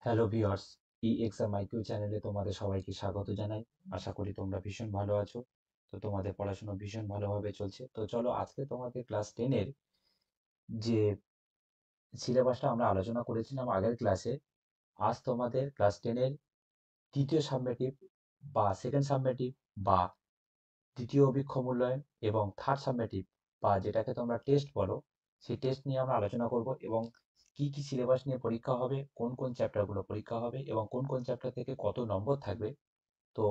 Hello viewers, EXMIQ চ্যানেলে তোমাদের সবাইকে স্বাগত জানাই। আশা করি তোমরা ভীষণ ভালো আছো। তো তোমাদের পড়াশোনা ভীষণ ভালোভাবে চলছে। তো চলো আজকে তোমাদের ক্লাস 10 এর যে সিলেবাসটা আমরা আলোচনা করেছিলাম আগের ক্লাসে, আজ তোমাদের ক্লাস 10 এর তৃতীয় সাবমেটিভ বা সেকেন্ড সাবমেটিভ বা দ্বিতীয় অভিক্ষ মূল্যায়ন এবং থার্ড সাবমেটিভ বা যেটাকে তোমরা টেস্ট বলো, সেই টেস্ট নিয়ে আমরা আলোচনা করব এবং কি কি সিলেবাস নিয়ে পরীক্ষা হবে, কোন কোন চ্যাপ্টারগুলো পরীক্ষা হবে এবং কোন কোন চ্যাপ্টার থেকে কত নম্বর থাকবে, তো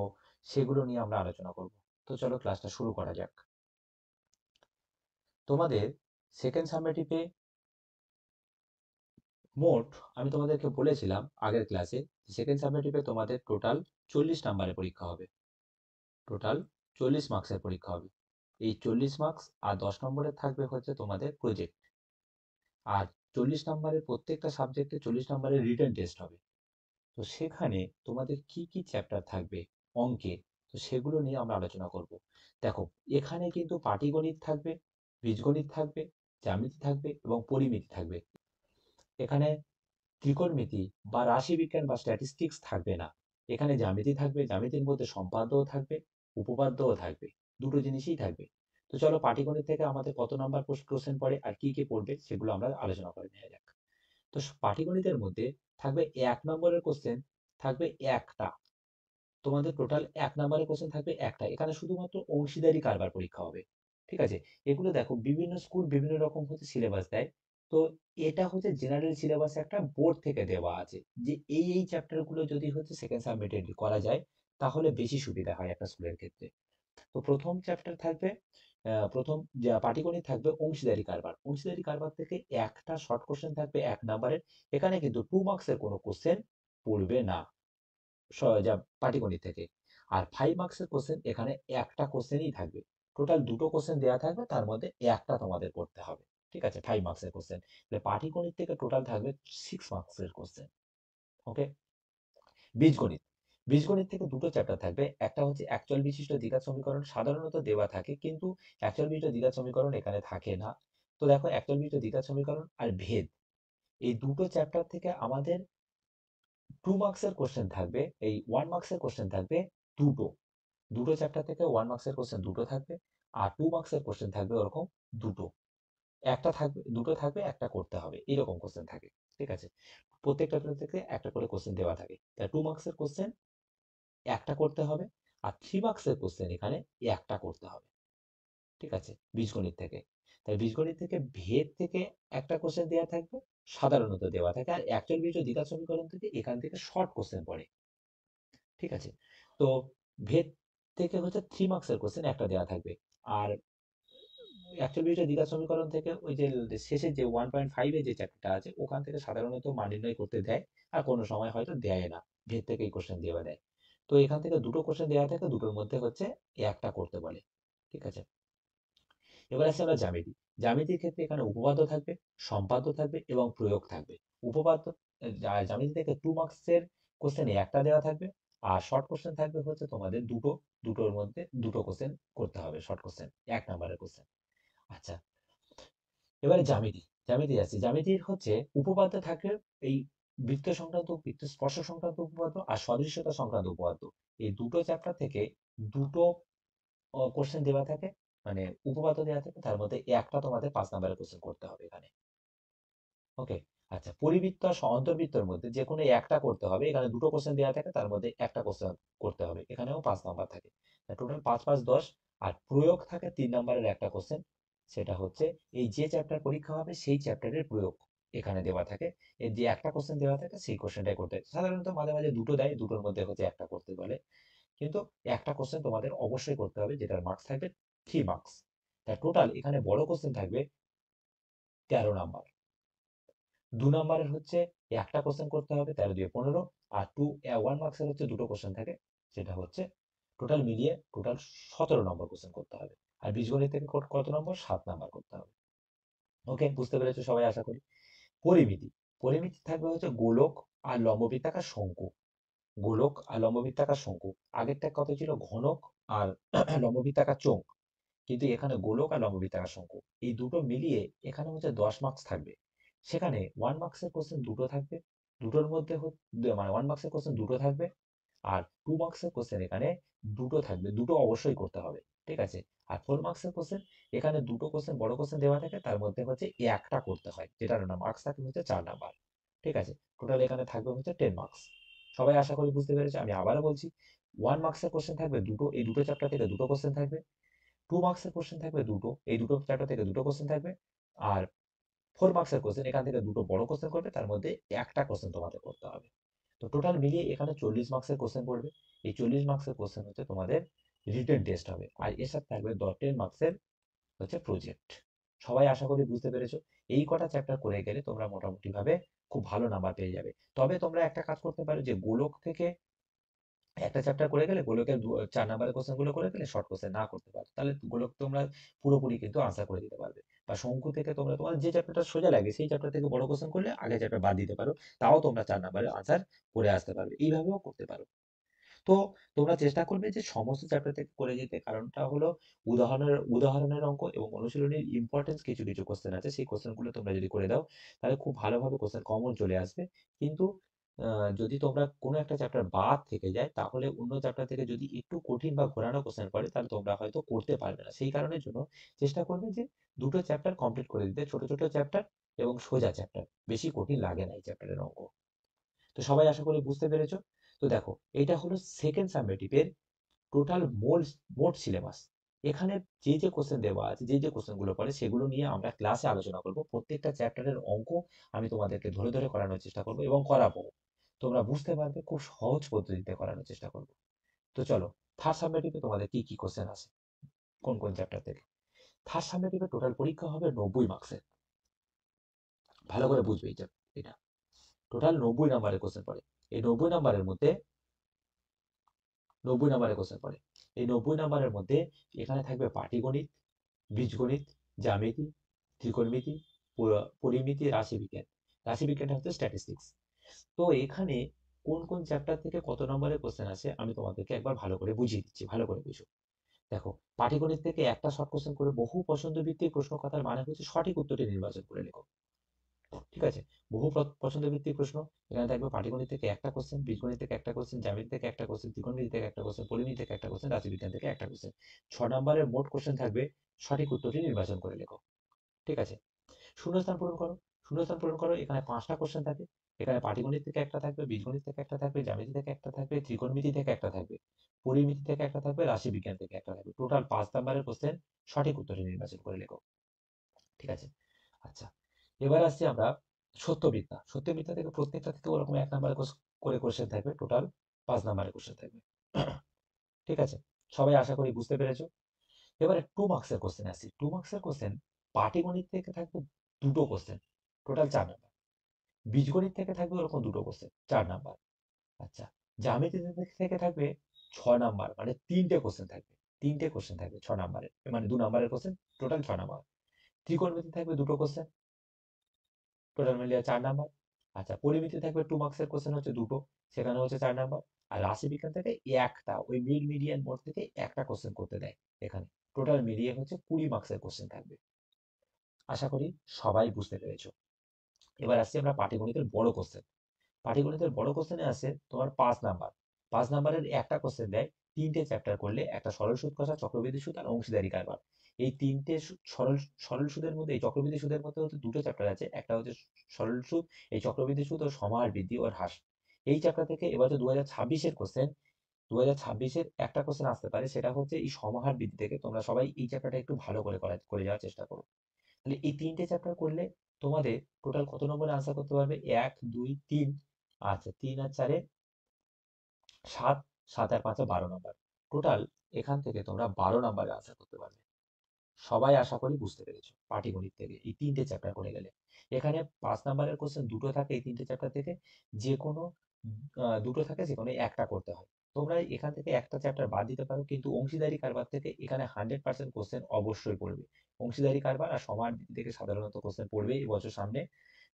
সেগুলো নিয়ে আমরা আলোচনা করব। তো চলো ক্লাসটা শুরু করা যাক। তোমাদের সেকেন্ড সাবমেটিভে মোট, আমি তোমাদেরকে বলেছিলাম আগের ক্লাসে, সেকেন্ড সাবমেটিভে তোমাদের টোটাল 40 নাম্বারের পরীক্ষা হবে। টোটাল 40 মার্কসের পরীক্ষা হবে। এই 40 মার্কস আর 10 নম্বরের থাকবে হচ্ছে তোমাদের প্রজেক্ট। আর 40 নম্বরের প্রত্যেকটা সাবজেক্টে 40 নম্বরের রিটেন টেস্ট হবে। তো সেখানে তোমাদের কি কি চ্যাপ্টার থাকবে অঙ্কে, তো সেগুলো নিয়ে আমরা আলোচনা করব। দেখো, এখানে কিন্তু পাটিগণিত থাকবে, বীজগণিত থাকবে, জ্যামিতি থাকবে এবং পরিমিতি থাকবে। এখানে ত্রিকোণমিতি বা রাশিবিজ্ঞান বা স্ট্যাটিস্টিক্স থাকবে না। এখানে জ্যামিতি থাকবে, জ্যামিতির মধ্যে সম্পাদ্যও থাকবে, উপপাদ্যও থাকবে, দুটো জিনিসই থাকবে। তো চলো পাটিগণিত থেকে আমাদের কত নাম্বার কোশ্চেন পড়ে আর কি কি পড়বে সেগুলো আমরা আলোচনা করে নেওয়া যাক। তো পাটিগণিতের মধ্যে থাকবে 1 নম্বরের কোশ্চেন, থাকবে একটা। তোমাদের টোটাল 1 নম্বরের কোশ্চেন থাকবে একটা। এখানে শুধুমাত্র অংশীদারি কারবার পরীক্ষা হবে। ঠিক আছে? এগুলো দেখো, বিভিন্ন স্কুল বিভিন্ন রকম হচ্ছে সিলেবাস দেয়। তো এটা হচ্ছে জেনারেল সিলেবাস, একটা বোর্ড থেকে দেওয়া আছে যে এই চ্যাপ্টার গুলো যদি হচ্ছে সেকেন্ড সাবমিটেড করা যায় তাহলে বেশি সুবিধা হয় একটা স্কুলের ক্ষেত্রে। তো প্রথম চ্যাপ্টার থাকবে, প্রথম যে পাটিগণিত থাকবে অংশীদারি কারবার। অংশীদারি কারবার থেকে একটা শর্ট কোশ্চেন থাকবে 1 নম্বরের। এখানে কিন্তু 2 মার্কসের কোনো কোশ্চেন পড়বে না যা পাটিগণিত থেকে। আর 5 মার্কসের কোশ্চেন এখানে একটা কোশ্চেনই থাকবে। টোটাল দুটো কোশ্চেন দেওয়া থাকবে, তার মধ্যে একটা তোমাদের করতে হবে। ঠিক আছে? 5 মার্কসের কোশ্চেন। পাটিগণিত থেকে টোটাল থাকবে 6 মার্কসের কোশ্চেন। ওকে। বীজগণিত, বীজগণিত থেকে দুটো চ্যাপ্টার থাকবে। একটা হচ্ছে একচল বিশিষ্ট দ্বিঘাত সমীকরণ, সাধারণত দেওয়া থাকে কিন্তু একচল বিশিষ্ট দ্বিঘাত সমীকরণ এখানে থাকে না। তো দেখো, একচল বিশিষ্ট দ্বিঘাত সমীকরণ আর ভেদ, এই দুটো চ্যাপ্টার থেকে আমাদের 2 মার্কসের কোশ্চেন থাকবে। এই 1 মার্কসের কোশ্চেন থাকবে দুটো। দুটো চ্যাপ্টার থেকে 1 মার্কসের কোশ্চেন দুটো থাকবে। আর 2 মার্কসের কোশ্চেন থাকবে ওরকম দুটো। একটা থাকবে, দুটো থাকবে, একটা করতে হবে, এরকম কোশ্চেন থাকে। ঠিক আছে? প্রত্যেকটা থেকে একটা করে কোশ্চেন দেওয়া থাকে। তাই 2 মার্কসের কোশ্চেন একটা করতে হবে। আর 3 মার্কসের কোশ্চেন এখানে একটা করতে হবে। ঠিক আছে? বীজগণিত থেকে। তাই বীজগণিত থেকে ভেদ থেকে একটা কোশ্চেন দেওয়া থাকবে, সাধারণত দেওয়া থাকে। আর একচল বিজোড় দ্বিঘাত সমীকরণ থেকে এখান থেকে শর্ট কোশ্চেন পড়ে। ঠিক আছে? তো ভেদ থেকে হচ্ছে 3 মার্কসের কোশ্চেন একটা দেওয়া থাকবে। আর একচল বিজোড় দ্বিঘাত সমীকরণ থেকে ওই যে শেষে যে 1.5 এর যে চ্যাপ্টারটা আছে ওখান থেকে সাধারণত মান নির্ণয় করতে দেয়। আর কোনো সময় হয়তো দেয় না, ভেদ থেকে এই কোশ্চেন দিয়ে দেয়। তো এখান থেকে দুটো কোশ্চেন দেওয়া থাকে, দুটোর মধ্যে হচ্ছে একটা করতে বলে। ঠিক আছে? এবার আসছে আমরা জ্যামিতি। জ্যামিতির ক্ষেত্রে এখানে উপপাদ্য থাকবে, সম্পাদ্য থাকবে এবং প্রয়োগ থাকবে। উপপাদ্য, জ্যামিতি থেকে 2 মার্কসের কোশ্চেনে একটা দেওয়া থাকবে। আর শর্ট কোশ্চেন থাকবে হচ্ছে তোমাদের দুটো। দুটোর মধ্যে দুটো কোশ্চেন করতে হবে, শর্ট কোশ্চেন, 1 নম্বরের কোশ্চেন। আচ্ছা, এবারে জ্যামিতি। জ্যামিতি আছে, জ্যামিতির হচ্ছে উপপাদ্য থাকে এই বৃত্ত সংক্রান্ত, বৃত্ত স্পর্শ সংক্রান্ত উপপাদ্য আর সদৃশ্যতা সংক্রান্ত উপপাদ্য। এই দুটো চ্যাপ্টার থেকে দুটো কোশ্চেন দেওয়া থাকে, মানে উপপাদ্য দেওয়া থাকে, তার মধ্যে একটা তোমাদের 5 নম্বরের কোশ্চেন করতে হবে এখানে। ওকে। আচ্ছা, পরিবৃত্ত আর অন্তর্বৃত্তর মধ্যে যে কোনো একটা করতে হবে। এখানে দুটো কোশ্চেন দেওয়া থাকে, তার মধ্যে একটা কোশ্চেন করতে হবে। এখানেও 5 নাম্বার থাকে। টোটাল 5 5 10। আর প্রয়োগ থাকে 3 নম্বরের একটা কোশ্চেন। সেটা হচ্ছে এই যে চ্যাপ্টার পরীক্ষা হবে সেই চ্যাপ্টারের প্রয়োগ এখানে দেওয়া থাকে। এই যে একটা কোশ্চেন দেওয়া থাকে সেই কোশ্চেনটাই করতে হয়। সাধারণত মাঝে মাঝে দুটো দেয়, দুটোর মধ্যে হচ্ছে একটা করতে বলে। কিন্তু একটা কোশ্চেন তোমাদের অবশ্যই করতে হবে, যেটার মার্কস থাকবে 3 মার্কস। তাই টোটাল এখানে বড় কোশ্চেন থাকবে 13 নাম্বার। 2 নম্বরের হচ্ছে একটা কোশ্চেন করতে হবে, 13 দিয়ে 15। আর 1 মার্কসের হচ্ছে দুটো কোশ্চেন থাকে, সেটা হচ্ছে টোটাল মিলিয়ে টোটাল 17 নম্বর কোশ্চেন করতে হবে। আর বীজগণিত থেকে কত নম্বর? 7 নাম্বার করতে হবে। ওকে, বুঝতে পেরেছো সবাই আশা করি। পরিমিতি, পরিমিতি থাকবে হচ্ছে গোলক আর লম্ববৃত্তাকার শঙ্কু। গোলক আর লম্ববৃত্তাকার শঙ্কু। আগেরটা কত ছিল? ঘনক আর লম্ববৃত্তাকার চোঙ। কিন্তু এখানে গোলক আর লম্ববৃত্তাকার শঙ্কু, এই দুটো মিলিয়ে এখানে হচ্ছে 10 মার্কস থাকবে। সেখানে 1 মার্কসের কোশ্চেন দুটো থাকবে। দুটোর মধ্যে মানে 1 মার্কসের কোশ্চেন দুটো থাকবে, আর 2 মার্কসের কোশ্চেন এখানে দুটো থাকবে, দুটো অবশ্যই করতে হবে, ঠিক আছে। আর 4 মার্কসের কোশ্চেন এখানে দুটো কোশ্চেন বড় কোশ্চেন দেওয়া থাকে, তার মধ্যে হচ্ছে একটা করতে হয়, যেটার না মার্কস থাকে হচ্ছে 4 নাম্বার, ঠিক আছে। টোটাল এখানে থাকবে হচ্ছে 10 মার্কস। সবাই আশা করি বুঝতে পেরেছে। আমি আবারও বলছি, 1 মার্কসের কোশ্চেন থাকবে দুটো, এই দুটো চ্যাপ্টার থেকে দুটো কোশ্চেন থাকবে। 2 মার্কসের কোশ্চেন থাকবে দুটো, এই দুটো চ্যাপ্টার থেকে দুটো কোশ্চেন থাকবে। আর 4 মার্কসের কোশ্চেন এখান থেকে দুটো বড় কোশ্চেন করবে, তার মধ্যে একটা কোশ্চেন তোমাদের করতে হবে। তো টোটাল মিলিয়ে এখানে 40 মার্কসের কোশ্চেন পড়বে। এই 40 মার্কসের কোশ্চেন হচ্ছে তোমাদের রিটেন টেস্ট হবে, আর এর সাথে থাকবে 10 মার্কসের হচ্ছে প্রজেক্ট। সবাই আশা করি বুঝতে পেরেছো। এই কটা চ্যাপ্টার করে গেলে তোমরা মোটামুটি ভাবে খুব ভালো নাম্বার পেয়ে যাবে। তবে তোমরা একটা কাজ করতে পারো, যে গোলক থেকে একটা চ্যাপ্টার করে গেলে গোলকের 4 নাম্বারের কোশ্চেন গুলো করে গেলে শর্ট কোশ্চেন না করতে পারো, তাহলে গোলক তোমরা পুরোপুরি কিন্তু আনসার করে দিতে পারবে। বা শঙ্কু থেকে তোমরা তোমার যে চ্যাপ্টারটা সোজা লাগে সেই চ্যাপ্টার থেকে বড় কোশ্চেন করলে আগে চ্যাপ্টার বাদ দিতে পারো, তাও তোমরা 4 নাম্বারের আনসার করে আসতে পারবে। এইভাবেও করতে পারো। তো তোমরা চেষ্টা করবে যে সমস্ত চ্যাপ্টার থেকে করে যেতে, কারণটা হলো উদাহরণের অঙ্ক এবং অনুশীলনীর ইম্পর্টেন্স কিছু কিছু কোশ্চেন আছে, সেই কোশ্চেনগুলো তোমরা যদি করে দাও তাহলে খুব ভালোভাবে কোশ্চেন কমন চলে আসবে। কিন্তু যদি তোমরা কোনো একটা চ্যাপ্টার বাদ থেকে যায়, তাহলে অন্য চ্যাপ্টার থেকে যদি একটু কঠিন বা ঘোরানো কোশ্চেন পড়ে, তাহলে তোমরা হয়তো করতে পারবে না। সেই কারণের জন্য চেষ্টা করবে যে দুটো চ্যাপ্টার কমপ্লিট করে দিতে, ছোট ছোট চ্যাপ্টার এবং সোজা চ্যাপ্টার, বেশি কঠিন লাগে না এই চ্যাপ্টারের অঙ্ক। তো সবাই আশা করি বুঝতে পেরেছো। তো দেখো, এটা হলো সেকেন্ড সামেটিভের টোটাল মোট সিলেবাস। এখানে যে যে কোশ্চেন দেওয়া আছে, যে যে কোশ্চেন গুলো পড়ে, সেগুলো নিয়ে আমরা ক্লাসে আলোচনা করব। প্রত্যেকটা চ্যাপ্টারের অঙ্ক আমি তোমাদেরকে ধরে ধরে করানোর চেষ্টা করব এবং করাবো। তোমরা বুঝতে পারবে, খুব সহজ পদ্ধতিতে করানোর চেষ্টা করব। তো চলো, থার্ড সামেটিভে তোমাদের কি কি কোশ্চেন আছে, কোন কোন চ্যাপ্টার থেকে। থার্ড সামেটিভে টোটাল পরীক্ষা হবে 90 মার্কসের। ভালো করে বুঝবে এটা টোটাল 90 নাম্বারের কোশ্চেন পড়ে। এই 90 নাম্বারের মধ্যে 90 নাম্বারের কোশ্চেন পড়ে। এই 90 নাম্বারের মধ্যে এখানে থাকবে পাটিগণিত, বীজগণিত, জ্যামিতি, ত্রিকোণমিতি, পরিমিতি, রাশিবিজ্ঞান। রাশিবিজ্ঞানটা হচ্ছে স্ট্যাটিস্টিক্স। তো এখানে কোন কোন চ্যাপ্টার থেকে কত নম্বরের কোশ্চেন আসে আমি তোমাদেরকে একবার ভালো করে বুঝিয়ে দিচ্ছি, ভালো করে বুঝো। দেখো, পাটিগণিত থেকে একটা শর্ট কোশ্চেন করে বহু পছন্দ ভিত্তিক প্রশ্ন, কথার মানে হচ্ছে সঠিক উত্তরটি নির্বাচন করে লেখো, ঠিক আছে। বহু পছন্দ ভিত্তিক প্রশ্ন। এখানে থাকবে পাটিগণিত থেকে একটা কোশ্চেন, বীজগণিত থেকে একটা কোশ্চেন, জ্যামিতি থেকে একটা কোশ্চেন, ত্রিকোণমিতি থেকে একটা কোশ্চেন, পরিমিতি থেকে একটা কোশ্চেন, রাশিবিজ্ঞান থেকে একটা কোশ্চেন। 6 নম্বরের মোট কোশ্চেন থাকবে, সঠিক উত্তরটি নির্বাচন করে লেখো, ঠিক আছে। শূন্যস্থান পূরণ করো। শূন্যস্থান পূরণ করো, এখানে 5টা কোশ্চেন থাকে। এখানে পাটিগণিত থেকে একটা থাকবে, বীজগণিত থেকে একটা থাকবে, জ্যামিতি থেকে একটা থাকবে, ত্রিকোণমিতি থেকে একটা থাকবে, পরিমিতি থেকে একটা থাকবে, রাশিবিজ্ঞান থেকে একটা থাকবে। টোটাল 5 নম্বরের কোশ্চেন, সঠিক উত্তরটি নির্বাচন করে লেখো, ঠিক আছে। আচ্ছা, এবার আসছি আমরা সত্যমিথ্যা। সত্যমিথ্যা থেকে প্রত্যেকটা থেকে ওরকম 1 নম্বরের করে কোশ্চেন থাকবে, টোটাল 5 নম্বরের কোশ্চেন থাকবে, ঠিক আছে। সবাই আশা করি বুঝতে পেরেছো। এবারে 2 মার্কসের কোশ্চেন আসছি। 2 মার্কসের কোশ্চেন, পাটিগণিত থেকে থাকবে দুটো কোশ্চেন, টোটাল 4 নাম্বার। বীজগণিত থেকে থাকবে ওরকম দুটো কোশ্চেন, 4 নাম্বার। আচ্ছা, জ্যামিতি থেকে থাকবে 6 নাম্বার, মানে তিনটে কোশ্চেন থাকবে। তিনটে কোশ্চেন থাকবে 6 নাম্বারের, মানে 2 নাম্বারের কোশ্চেন, টোটাল 6 নাম্বার। ত্রিকোণমিতি থাকবে দুটো কোশ্চেন, টোটাল মিলিয়ে 4 নাম্বার। আচ্ছা, পরিমিতি থাকবে 2 মার্কসের কোশ্চেন হচ্ছে দুটো, সেখানে হচ্ছে 4 নাম্বার। আর রাশিবিজ্ঞান থেকে একটা, ওই মিড মিডিয়ান মোড থেকে একটা কোশ্চেন করতে দেয় এখানে। টোটাল মিলিয়ে হচ্ছে 20 মার্কসের কোশ্চেন থাকবে। আশা করি সবাই বুঝতে পেরেছো। এবার আসছি আমরা পাটিগণিতের বড় কোশ্চেন। পাটিগণিতের বড় কোশ্চেনে আছে তোমার 5 নাম্বার। 5 নাম্বারের একটা কোশ্চেন দেয়, তিনটে চ্যাপ্টার করলে, একটা সরল সুদ কষা, চক্রবৃদ্ধি সুদ আর অংশীদারি কারবার। এই তিনটে সরল সরল সুদের মধ্যে, এই চক্রবৃদ্ধি সুদের মধ্যে হচ্ছে দুটো চ্যাপ্টার আছে, একটা হচ্ছে সরল সুদ, এই চক্রবৃদ্ধি সুদ ও সমাহার বৃদ্ধি ও হ্রাস। এই চ্যাপ্টার থেকে এবার যে 2026-এর কোশ্চেন, 2026-এর একটা কোশ্চেন আসতে পারে, সেটা হচ্ছে এই সমাহার বৃদ্ধি থেকে। তোমরা সবাই এই চ্যাপ্টারটা একটু ভালো করে করে যাওয়ার চেষ্টা করো। তাহলে এই তিনটে চ্যাপ্টার করলে তোমাদের টোটাল কত নম্বরে আনসার করতে পারবে? 1, 2, 3। আচ্ছা, 3 আর 4-এ 7, 7 আর 5-এ 12 নম্বর। টোটাল এখান থেকে তোমরা 12 নম্বরে আনসার করতে পারবে। সবাই আশা করি বুঝতে পেরেছো। পাটিগণিত থেকে এই তিনটে চ্যাপ্টার করে গেলে, এখানে 5 নম্বরের কোশ্চেন দুটো থাকে এই তিনটে চ্যাপ্টার থেকে, যে কোনো দুটো থাকে, যে কোনো একটা করতে হয়। তোমরা এখান থেকে একটা চ্যাপ্টার বাদ দিতে পারো, কিন্তু অংশীদারি কারবার থেকে এখানে 100% কোশ্চেন অবশ্যই পড়বে। অংশীদারি কারবার আর সমারবৃদ্ধি থেকে সাধারণত কোশ্চেন পড়বে এই বছর সামনে,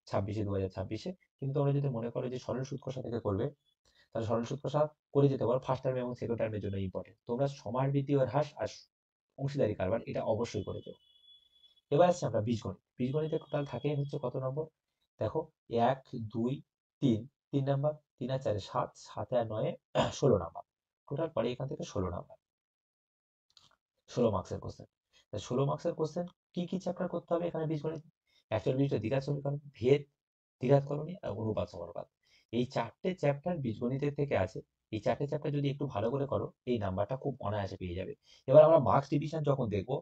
2026-এ। কিন্তু তোমরা যদি মনে করো যে সরল সুদ কষা থেকে করবে, তাহলে সরল সুদ কষা করে যেতে পারো, ফার্স্ট টার্ম এবং সেকেন্ড টার্মের জন্য ইম্পর্টেন্ট। তোমরা সমারবৃদ্ধি ও হ্রাস আর অংশীদারি কারবার এটা অবশ্যই করে যাও। এবার আমরা বীজগণিত। বীজগণিতে টোটাল থাকে হচ্ছে কত নম্বর? দেখো, 1, 2, 3, 3 নাম্বার, 3 আর 4 7, 7 আর 9 16 নাম্বার। টোটাল পড়ে এখান থেকে 16 নাম্বার, 16 মার্কসের কোশ্চেন। 16 মার্কসের কোশ্চেন কি চ্যাপ্টার করতে হবে এখানে বীজগণিত? অ্যাকচুয়াল বীজটা দ্বিঘাত সমীকরণ, ভেদ, দ্বিঘাত করণী আর অনুপাত সমানুপাত। এই 4টে চ্যাপ্টার বীজগণিতের থেকে আছে। এই 4টে চ্যাপ্টার যদি একটু ভালো করে করো, এই নাম্বারটা খুব অনায়াসে পেয়ে যাবে। এবার আমরা মার্কস ডিভিশন যখন দেখবো,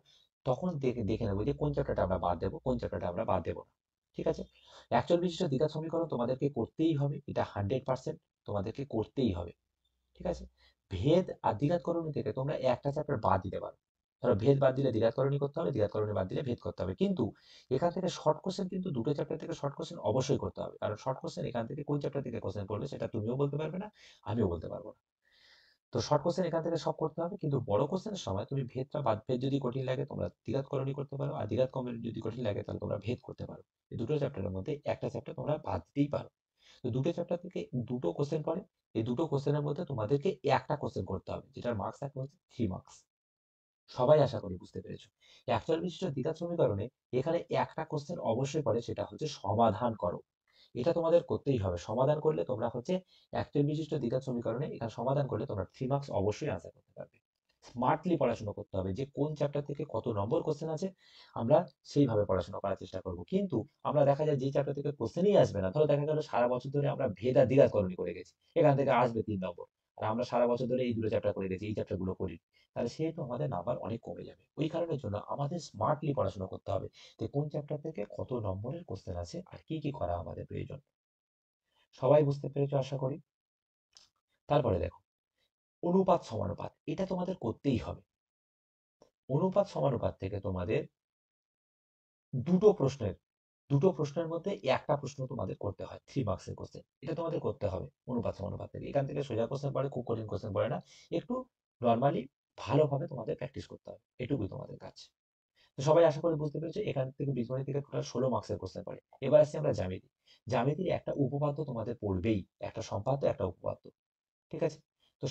তখন দেখে নেবো যে কোন চ্যাপ্টারটা আমরা বাদ দেবো, কোন চ্যাপ্টারটা আমরা বাদ দেবো না। ঠিক আছে? অ্যাকচুয়াল বিশিষ্ট দ্বিঘাত সমীকরণ তোমাদেরকে করতেই হবে, এটা 100% তোমাদেরকে করতেই হবে। ঠিক আছে? ভেদ আর দ্বিঘাত করণী থেকে তোমরা একটা চ্যাপ্টার বাদ দিতে পারো। ধরো ভেদ বাদ দিলে দ্বিঘাত করণী করতে হবে, দ্বিঘাত করণী বাদ দিলে ভেদ করতে হবে। কিন্তু এখান থেকে শর্ট কোশ্চেন কিন্তু দুটো চ্যাপ্টার থেকে শর্ট কোশ্চেন অবশ্যই করতে হবে। কারণ শর্ট কোশ্চেন এখান থেকে কোন চ্যাপ্টার থেকে কোশ্চেন করবে সেটা তুমিও বলতে পারবে না, আমিও বলতে পারবো না। তো শর্ট কোশ্চেন এখান থেকে সব করতে হবে, কিন্তু বড় কোশ্চেনের সময় তুমি ভেদটা বাদ, ভেদ যদি কঠিন লাগে তোমরা দ্বিঘাত করণী করতে পারো, আর দ্বিঘাত করণী যদি কঠিন লাগে তাহলে তোমরা ভেদ করতে পারো। এই দুটো চ্যাপ্টারের মধ্যে একটা চ্যাপ্টার তোমরা বাদ দিতেই পারো। তো দুটো চ্যাপ্টার থেকে দুটো কোশ্চেন পড়ে, এই দুটো কোশ্চেনের মধ্যে তোমাদেরকে একটা কোশ্চেন করতে হবে, যেটার মার্কস থাকে হচ্ছে 3 মার্কস। সবাই আশা করি বুঝতে পেরেছো। অ্যাকচুয়াল বিশিষ্ট দ্বিঘাত সমীকরণে এখানে একটা কোশ্চেন অবশ্যই পড়ে, সেটা হচ্ছে সমাধান করো। এটা তোমাদের করতেই হবে। সমাধান করলে তোমরা হচ্ছে অ্যাকচুয়াল বিশিষ্ট দ্বিঘাত সমীকরণে এখানে সমাধান করলে তোমরা 3 মার্কস অবশ্যই আনসার করতে পারবে। স্মার্টলি পড়াশোনা করতে হবে, যে কোন চ্যাপ্টার থেকে কত নম্বর কোশ্চেন আছে আমরা সেইভাবে পড়াশোনা করার চেষ্টা করব। কিন্তু আমরা দেখা যায় যে চ্যাপ্টার থেকে কোশ্চেনই আসবে না, ধরো দেখা গেল সারা বছর ধরে আমরা ভেদ আর দ্বিঘাত করণী করে গেছি, এখান থেকে আসবে 3 নম্বর, আর আমরা সারা বছর ধরে এই দুটো চ্যাপ্টার করে গেছি, এই চ্যাপ্টার গুলো করি, তাহলে সেহেতু আমাদের নাম্বার অনেক কমে যাবে। ওই কারণের জন্য আমাদের স্মার্টলি পড়াশোনা করতে হবে, যে কোন চ্যাপ্টার থেকে কত নম্বরের কোশ্চেন আছে আর কি করা আমাদের প্রয়োজন। সবাই বুঝতে পেরেছো আশা করি। তারপরে দেখো, অনুপাত সমানুপাত, এটা তোমাদের করতেই হবে। অনুপাত সমানুপাত থেকে তোমাদের দুটো প্রশ্নের দুটো প্রশ্নের মধ্যে একটা প্রশ্ন তোমাদের করতে হয়, 3 মার্কসের কোশ্চেন, এটা তোমাদের করতে হবে অনুপাত সমানুপাত থেকে। এখান থেকে সোজা কোশ্চেন পড়ে, খুব কঠিন কোশ্চেন পড়ে না, একটু নর্মালি ভালোভাবে তোমাদের প্র্যাকটিস করতে হবে, এটুকুই তোমাদের কাজ। তো সবাই আশা করি বুঝতে পেরেছো। এখান থেকে বীজগণিত থেকে টোটাল 16 মার্কসের কোশ্চেন পড়ে। এবার আসছি আমরা জ্যামিতি। জ্যামিতির একটা উপপাদ্য তোমাদের পড়বেই, একটা সম্পাদ্য একটা উপপাদ্য। ঠিক আছে? তো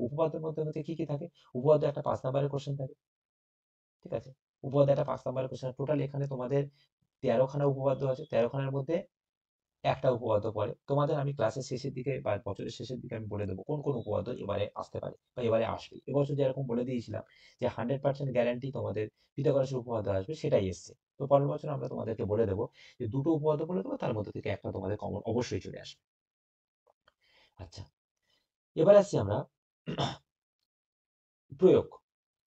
উপপাদ্যের মধ্যে হচ্ছে কি থাকে, উপপাদ্য একটা 5 নাম্বারের কোশ্চেন থাকে। ঠিক আছে? উপপাদ্য একটা 5 নাম্বারের কোশ্চেন, টোটাল এখানে তোমাদের 13খানা উপপাদ্য আছে, 13খানার মধ্যে একটা উপপাদ্য পড়ে। তোমাদের আমি ক্লাসের শেষের দিকে বা বছরের শেষের দিকে আমি বলে দেবো কোন কোন উপপাদ্য এবারে আসতে পারে বা এবারে আসবে। এবছর যেরকম বলে দিয়েছিলাম যে 100% গ্যারান্টি তোমাদের পিথাগোরাসের উপপাদ্য আসবে, সেটাই এসছে। তো পরের বছর আমরা তোমাদেরকে বলে দেবো যে দুটো উপপাদ্য বলে দেবো, তার মধ্যে থেকে একটা তোমাদের কমন অবশ্যই চলে আসবে। আচ্ছা, এবার আসছি আমরা প্রয়োগ।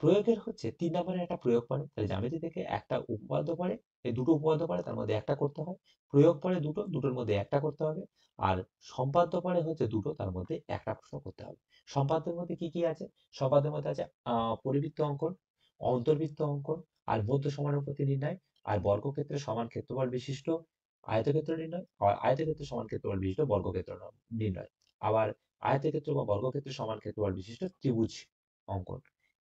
প্রয়োগের হচ্ছে 3 নাম্বারের একটা প্রয়োগ পড়ে, তাহলে জ্যামিতি থেকে একটা উপপাদ্য পড়ে, এই দুটো উপপাদ্য পড়ে, তার মধ্যে একটা করতে হয়। প্রয়োগ পড়ে দুটো, দুটোর মধ্যে একটা করতে হবে। আর সম্পাদ্য পড়ে হচ্ছে দুটো, তার মধ্যে একটা প্রশ্ন করতে হবে। সম্পাদ্যের মধ্যে কি আছে? সম্পাদ্যের মধ্যে আছে পরিবৃত্ত অঙ্কন, অন্তর্বৃত্ত অঙ্কন, আর মধ্য সমানুপাতি নির্ণয়, আর বর্গক্ষেত্রের সমান ক্ষেত্রফল বিশিষ্ট আয়তক্ষেত্র নির্ণয়, আর আয়তক্ষেত্রের সমান ক্ষেত্রফল বিশিষ্ট বর্গক্ষেত্র নির্ণয়, আবার আয়তক্ষেত্র বা বর্গক্ষেত্রের সমান ক্ষেত্রফল বিশিষ্ট ত্রিভুজ অঙ্কন।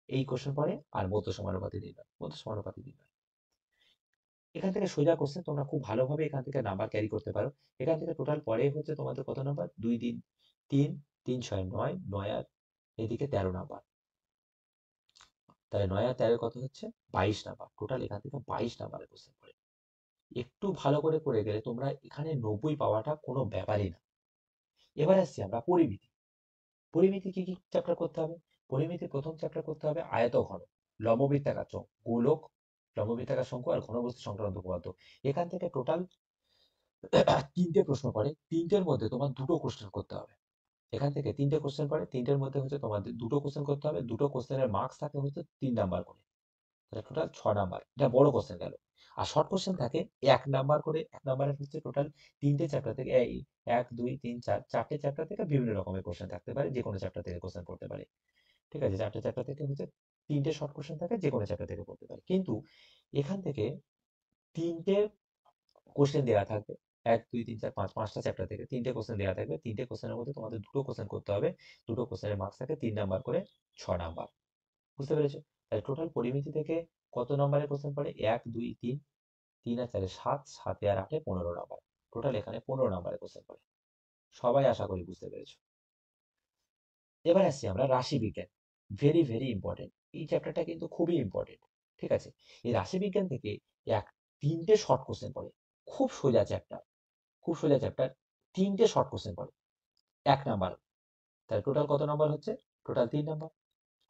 এই কোশ্চেন পড়ে, আর মধ্য সমানুপাতি নির্ণয়, মধ্য সমানুপাতি নির্ণয়। এখান থেকে সোজা কোশ্চেন, তোমরা খুব ভালোভাবে এখান থেকে নাম্বার ক্যারি করতে পারো। এখান থেকে টোটাল পরে হচ্ছে তোমাদের কত নাম্বার, 2 3 3 3 6 9, 9 আর এদিকে 13 নাম্বার, তাহলে 9 আর 13 কত হচ্ছে 22 নাম্বার। টোটাল এখান থেকে 22 নাম্বারের কোশ্চেন পড়ে। একটু ভালো করে গেলে তোমরা এখানে 90 পাওয়াটা কোনো ব্যাপারই না। এবার আসছি আমরা পরিমিতি। পরিমিতি কি চ্যাপ্টার করতে হবে? পরিমিতি প্রথম চ্যাপ্টার করতে হবে আয়ত ঘন, লম্ববৃত্তাকার চোখ, গোলক, লম্ববৃত্তাকার শঙ্কু আর ঘনবস্তু সংক্রান্ত উপপাদ্য। এখান থেকে টোটাল 3টে প্রশ্ন পড়ে, 3টের মধ্যে তোমার দুটো কোশ্চেন করতে হবে। এখান থেকে 3টে কোশ্চেন পড়ে, 3টের মধ্যে হচ্ছে তোমাদের দুটো কোশ্চেন করতে হবে, দুটো কোশ্চেনের মার্কস থাকে হচ্ছে 3 নাম্বার করে, তাহলে টোটাল 6 নাম্বার। এটা বড় কোশ্চেন গেল। আর শর্ট কোশ্চেন থাকে 1 নাম্বার করে, 1 নাম্বারের হচ্ছে টোটাল 3টে চ্যাপ্টার থেকে, এই 1 2 3 4 4টে চ্যাপ্টার থেকে বিভিন্ন রকমের কোশ্চেন থাকতে পারে, যে কোনো চ্যাপ্টার থেকে কোশ্চেন করতে পারে। ঠিক আছে? 4টে চ্যাপ্টার থেকে হচ্ছে 3টে শর্ট কোশ্চেন থাকে, যে কোনো চ্যাপ্টার থেকে পড়তে পারে। কিন্তু এখান থেকে 3টে কোশ্চেন দেওয়া থাকবে, 1 2 3 4 5, 5টা চ্যাপ্টার থেকে 3টে কোশ্চেন দেওয়া থাকবে। 3টে কোশ্চেনের মধ্যে তোমাদের দুটো কোশ্চেন করতে হবে, দুটো কোশ্চেনের মার্কস থাকে 3 নাম্বার করে, 6 নাম্বার। বুঝতে পেরেছো? তাহলে টোটাল পরিমিতি থেকে কত নম্বরের কোশ্চেন পড়ে, 1 2 3, 3 আর 4 7, 7 আর 8 15 নাম্বার। টোটাল এখানে 15 নাম্বারের কোশ্চেন পড়ে। সবাই আশা করি বুঝতে পেরেছো। এবার আসছি আমরা রাশিবিজ্ঞান। Very important. এই চ্যাপ্টারটা কিন্তু খুবই ইম্পর্টেন্ট। ঠিক আছে? এই রাশিবিজ্ঞান থেকে 3টে শর্ট কোশ্চেন পড়ে। খুব সোজা চ্যাপ্টার, খুব সোজা চ্যাপ্টার। 3টে শর্ট কোশ্চেন পড়ে 1 নাম্বার। তাহলে টোটাল কত নাম্বার হচ্ছে? Total 3 number.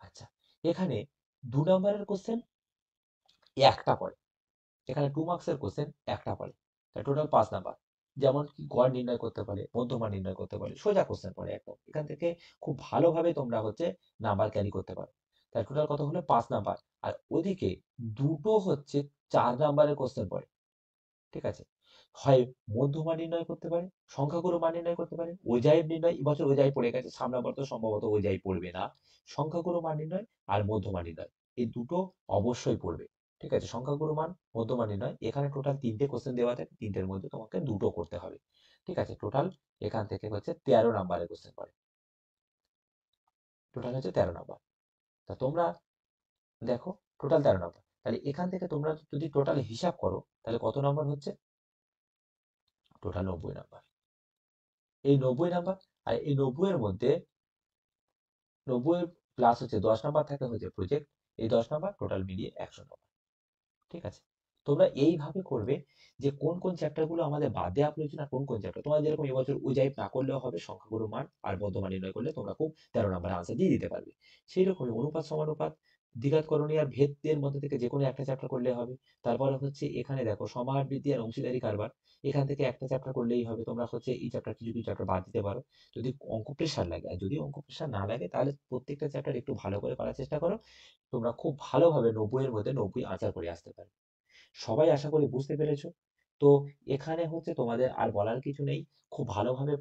আচ্ছা, এখানে 2 নাম্বারের কোশ্চেন একটা পড়ে। এখানে 2 মার্কসের কোশ্চেন একটা পড়ে। তাহলে টোটাল 5 নাম্বার। যেমন কি গড় নির্ণয় করতে পারে, মধ্যমা নির্ণয় করতে পারে, সোজা কোশ্চেন পড়ে একদম। এখান থেকে খুব ভালোভাবে তোমরা নাম্বার ক্যারি করতে পারো। তাহলে টোটাল কত হলো? 5 নাম্বার। আর ওদিকে দুটো 4 নাম্বারের কোশ্চেন পড়ে। ঠিক আছে? হয় মধ্যমা নির্ণয় করতে পারে, সংখ্যাগুরু মান নির্ণয় করতে পারে, ওজাইভ নির্ণয়, এবছর ওজাইভ পড়ে গেছে, সামনের বার তো সম্ভবত ওজাইভ পড়বে না। সংখ্যাগুরু মান নির্ণয় আর মধ্যমা নির্ণয়, এই দুটো অবশ্যই পড়বে। ঠিক আছে? সংখ্যাগুরু মান, মধ্যমা নির্ণয়, এখানে টোটাল 3টে কোশ্চেন দেওয়া থাকে, 3টের মধ্যে তোমাকে দুটো করতে হবে। ঠিক আছে? টোটাল এখান থেকে 13 নাম্বারের কোশ্চেন পড়ে। Total 13 number. তা তোমরা দেখো, টোটাল 13 নাম্বার। তাহলে এখান থেকে তোমরা যদি টোটাল হিসাব করো, তাহলে কত নাম্বার হচ্ছে? Total 90 number. এই 90 নাম্বার, আর এই 90 এর মধ্যে 90 প্লাস 10 নাম্বার থাকে প্রজেক্ট। এই 10 নাম্বার টোটাল মিলিয়ে 100 নাম্বার। ঠিক আছে? তোমরা এইভাবে করবে যে কোন কোন চ্যাপ্টার গুলো আমাদের বাদ দেওয়া প্রয়োজন আর কোন কোন চ্যাপ্টার তোমার, যেরকম এবছর ওজাইভ না করলেও হবে, সংখ্যাগুরু মান আর মধ্যমান নির্ণয় করলে তোমরা খুব 13 নাম্বার আনসার দিয়ে দিতে পারবে। সেই রকমই অনুপাত সমানুপাত, দ্বিঘাত করণী আর ভেদের মধ্যে থেকে যে কোনো একটা চ্যাপ্টার করলে হবে। তারপরে এখানে দেখো সমাহার বৃদ্ধি আর অংশীদারি কারবার, এখান থেকে একটা চ্যাপ্টার করলেই হবে। তোমরা এই চ্যাপ্টার কিছু কিছু চ্যাপ্টার বাদ দিতে পারো যদি অঙ্ক প্রেশার লাগে। আর যদি অঙ্ক প্রেশার না লাগে তাহলে প্রত্যেকটা চ্যাপ্টার একটু ভালো করে করার চেষ্টা করো। তোমরা খুব ভালোভাবে 90 এর মধ্যে 90 আনসার করে আসতে পারবে। সবাই আশা করি বুঝতে পেরেছো। তো এখানে তোমাদের আর বলার কিছু নেই। খুব ভালোভাবে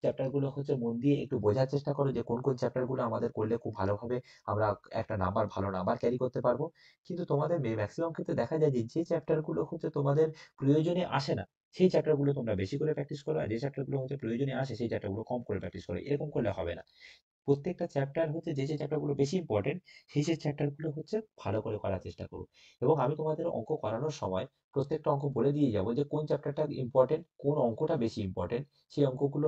চ্যাপ্টার গুলো মন দিয়ে একটু বোঝার চেষ্টা করো যে কোন কোন চ্যাপ্টার গুলো আমাদের করলে খুব ভালোভাবে আমরা একটা ভালো নাম্বার ক্যারি করতে পারবো। কিন্তু তোমাদের ম্যাক্সিমাম ক্ষেত্রে দেখা যায় যে যে চ্যাপ্টার গুলো তোমাদের প্রয়োজনে আসে না, সেই চ্যাপ্টার গুলো তোমরা বেশি করে প্র্যাকটিস করো, আর যে চ্যাপ্টার গুলো প্রয়োজনে আসে সেই চ্যাপ্টার গুলো কম করে প্র্যাকটিস করো। এরকম করলে হবে না। প্রত্যেকটা চ্যাপ্টার যে যে চ্যাপ্টারগুলো বেশি ইম্পর্টেন্ট, সেই সেই চ্যাপ্টারগুলো ভালো করে করার চেষ্টা করো। এবং আমি তোমাদের অঙ্ক করানোর সময় প্রত্যেকটা অঙ্ক বলে দিয়ে যাবো যে কোন চ্যাপ্টারটা ইম্পর্টেন্ট, কোন অঙ্কটা বেশি ইম্পর্টেন্ট, সেই অঙ্কগুলো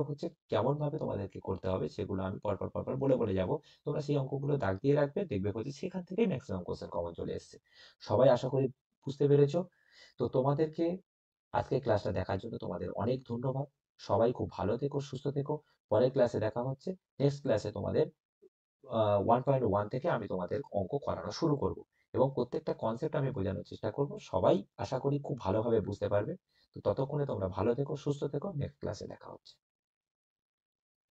কেমন ভাবে তোমাদেরকে করতে হবে সেগুলো আমি পরপর পরপর বলে বলে যাবো। তোমরা সেই অঙ্কগুলো দাগ দিয়ে রাখবে, দেখবে সেখান থেকেই ম্যাক্সিমাম কোশ্চেন কমন চলে এসছে। সবাই আশা করি বুঝতে পেরেছো। তো তোমাদেরকে আজকের ক্লাসটা দেখার জন্য তোমাদের অনেক ধন্যবাদ। সবাই খুব ভালো থেকো, সুস্থ থেকো। পরের ক্লাসে দেখা হচ্ছে। নেক্সট ক্লাসে তোমাদের 1.1 থেকে আমি তোমাদের অঙ্ক করানো শুরু করব এবং প্রত্যেকটা কনসেপ্ট আমি বোঝানোর চেষ্টা করব। সবাই আশা করি খুব ভালোভাবে বুঝতে পারবে। তো ততক্ষণে তোমরা ভালো থেকো, সুস্থ থেকো। নেক্সট ক্লাসে দেখা হচ্ছে।